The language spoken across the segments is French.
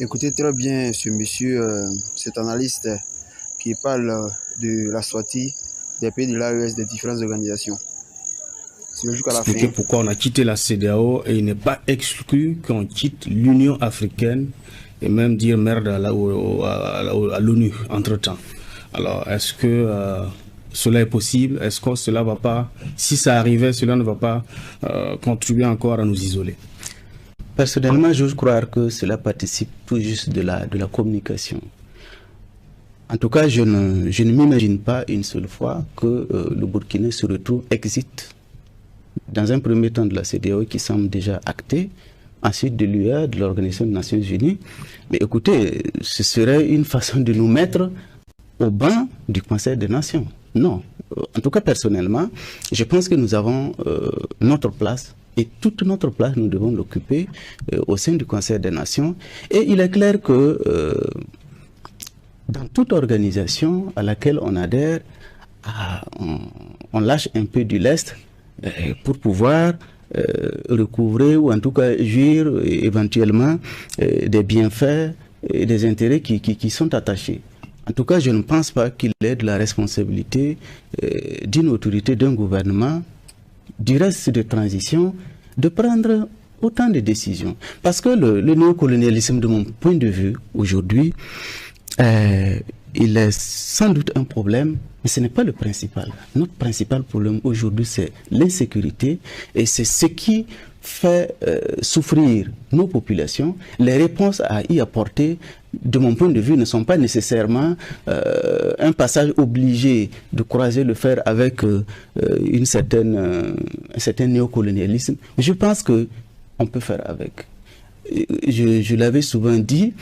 Écoutez très bien ce monsieur, cet analyste qui parle de la sortie des pays de l'AES des différentes organisations. C'est jusqu'à la Expliquer fin. pourquoi on a quitté la CEDEAO et il n'est pas exclu qu'on quitte l'Union africaine et même dire merde à l'ONU entre-temps. Alors, est-ce que cela est possible? Est-ce que cela va pas, si ça arrivait, cela ne va pas contribuer encore à nous isoler? Personnellement, j'ose croire que cela participe tout juste de la communication. En tout cas, je ne m'imagine pas une seule fois que le Burkina se retrouve exit dans un premier temps de la CEDEAO qui semble déjà acté, ensuite de l'UE, de l'Organisation des Nations Unies. Mais écoutez, ce serait une façon de nous mettre au banc du Conseil des Nations. Non. En tout cas, personnellement, je pense que nous avons notre place. Et toute notre place, nous devons l'occuper au sein du Conseil des Nations. Et il est clair que dans toute organisation à laquelle on adhère, on lâche un peu du lest pour pouvoir recouvrer ou en tout cas jouir éventuellement des bienfaits et des intérêts qui sont attachés. En tout cas, je ne pense pas qu'il est de la responsabilité d'une autorité, d'un gouvernement, du reste de transition, de prendre autant de décisions. Parce que le néocolonialisme, de mon point de vue, aujourd'hui, il est sans doute un problème, mais ce n'est pas le principal. Notre principal problème aujourd'hui, c'est l'insécurité, et c'est ce qui fait souffrir nos populations. Les réponses à y apporter, de mon point de vue, ne sont pas nécessairement un passage obligé de croiser le fer avec un certain néocolonialisme. Je pense qu'on peut faire avec. Je l'avais souvent dit.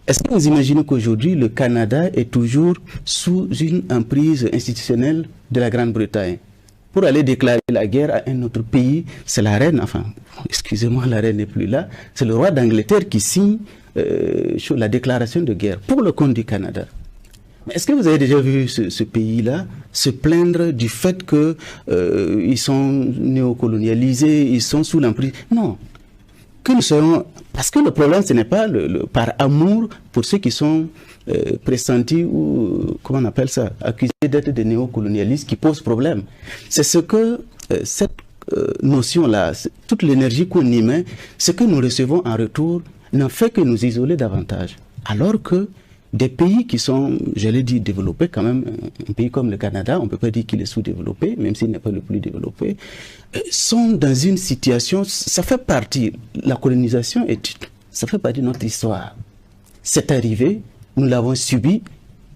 Est-ce que vous imaginez qu'aujourd'hui, le Canada est toujours sous une emprise institutionnelle de la Grande-Bretagne? Pour aller déclarer la guerre à un autre pays, c'est la reine, enfin, excusez-moi, la reine n'est plus là, c'est le roi d'Angleterre qui signe la déclaration de guerre pour le compte du Canada. Mais est-ce que vous avez déjà vu ce pays-là se plaindre du fait qu'ils sont néocolonialisés, ils sont sous l'emprise? Non. Que nous serons... Parce que le problème, ce n'est pas par amour pour ceux qui sont pressentis ou, comment on appelle ça, accusés d'être des néocolonialistes qui pose problème. C'est ce que cette notion-là, toute l'énergie qu'on y met, ce que nous recevons en retour, n'en fait que nous isoler davantage. Alors que des pays qui sont, je l'ai dit, développés quand même, un pays comme le Canada, on ne peut pas dire qu'il est sous-développé, même s'il n'est pas le plus développé, sont dans une situation, ça fait partie, la colonisation, ça fait partie de notre histoire. C'est arrivé, nous l'avons subi,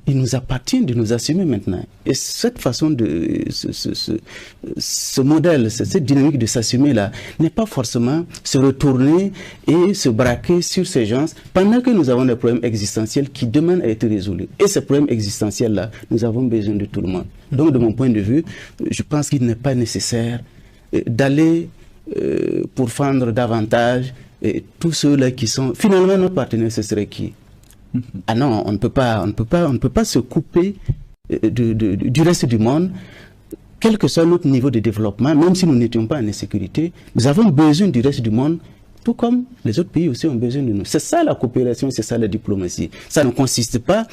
il nous appartient de nous assumer maintenant. Et cette façon de, ce modèle, cette dynamique de s'assumer là, n'est pas forcément se retourner et se braquer sur ces gens pendant que nous avons des problèmes existentiels qui demandent à être résolus. Et ces problèmes existentiels là, nous avons besoin de tout le monde. Donc de mon point de vue, je pense qu'il n'est pas nécessaire d'aller pourfendre davantage tous ceux-là qui sont... Finalement, notre partenaire, ce serait qui? Ah non, on ne peut pas se couper du reste du monde, quel que soit notre niveau de développement, même si nous n'étions pas en insécurité, nous avons besoin du reste du monde, tout comme les autres pays aussi ont besoin de nous. C'est ça la coopération, c'est ça la diplomatie. Ça ne consiste pas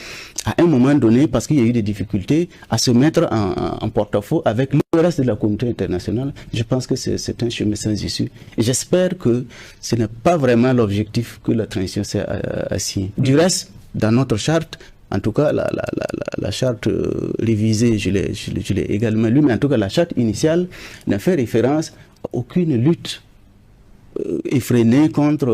à un moment donné, parce qu'il y a eu des difficultés, à se mettre en porte-à-faux avec le reste de la communauté internationale. Je pense que c'est un chemin sans issue. Et j'espère que ce n'est pas vraiment l'objectif que la transition s'est assigné. Du reste, dans notre charte, en tout cas, la charte révisée, je l'ai également lue, mais en tout cas, la charte initiale n'a fait référence à aucune lutte effrénée contre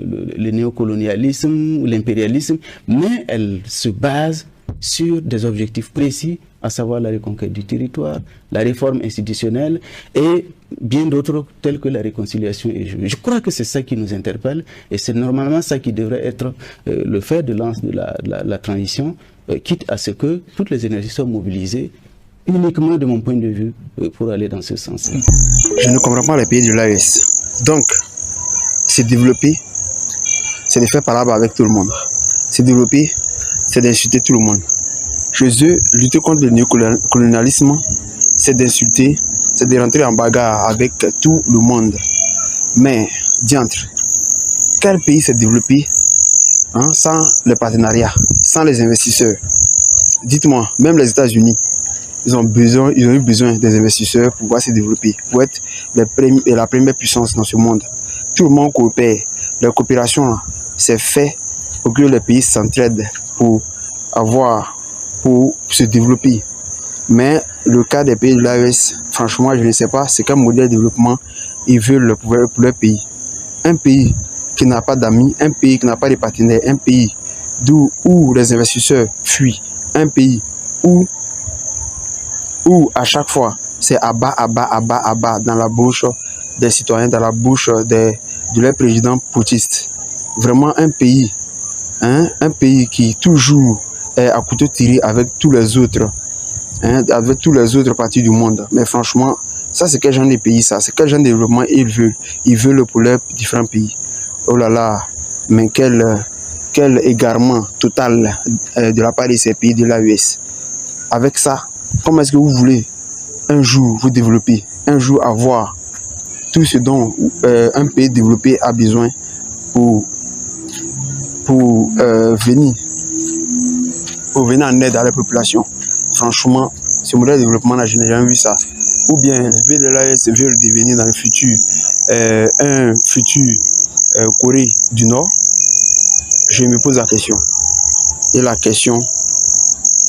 le néocolonialisme ou l'impérialisme, mais elle se base sur des objectifs précis, à savoir la reconquête du territoire, la réforme institutionnelle et bien d'autres tels que la réconciliation et je crois que c'est ça qui nous interpelle et c'est normalement ça qui devrait être le fer de lance de la transition, quitte à ce que toutes les énergies soient mobilisées uniquement de mon point de vue pour aller dans ce sens. Je ne comprends pas les pays de l'AES. Donc, se développer, c'est de faire parler avec tout le monde. Se développer, c'est d'insulter tout le monde. Chez eux, lutter contre le néocolonialisme, c'est d'insulter, c'est de rentrer en bagarre avec tout le monde. Mais, diantre, quel pays s'est développé hein, sans les partenariats, sans les investisseurs. Dites-moi, même les États-Unis, ils ont eu besoin des investisseurs pour pouvoir se développer, pour être la première puissance dans ce monde. Tout le monde coopère. La coopération, c'est fait pour que les pays s'entraident pour se développer. Mais le cas des pays de l'AES, franchement, je ne sais pas c'est quel modèle de développement ils veulent pour leur pays. Un pays qui n'a pas d'amis, un pays qui n'a pas de partenaires, un pays où les investisseurs fuient, un pays où à chaque fois c'est à bas dans la bouche des citoyens, dans la bouche de leur président putschiste. Vraiment un pays qui toujours est à couteau tiré avec tous les autres, avec tous les autres parties du monde. Mais franchement, ça c'est quel genre de pays ça? C'est quel genre de développement ils veulent? Ils veulent pour leurs différents pays. Oh là là, mais quel égarement total de la part de ces pays de l'AES. Avec ça, comment est-ce que vous voulez un jour vous développer, un jour avoir tout ce dont un pays développé a besoin pour venir en aide à la population? Franchement, ce modèle de développement, là, je n'ai jamais vu ça. Ou bien les pays de l'AES veulent devenir dans le futur un futur Corée du Nord? Je me pose la question. Et la question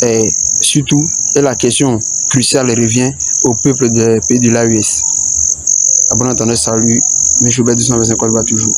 est surtout, et la question cruciale revient au peuple des pays de l'AES. À bon entendeur, salut, M. Choubert 225 toujours.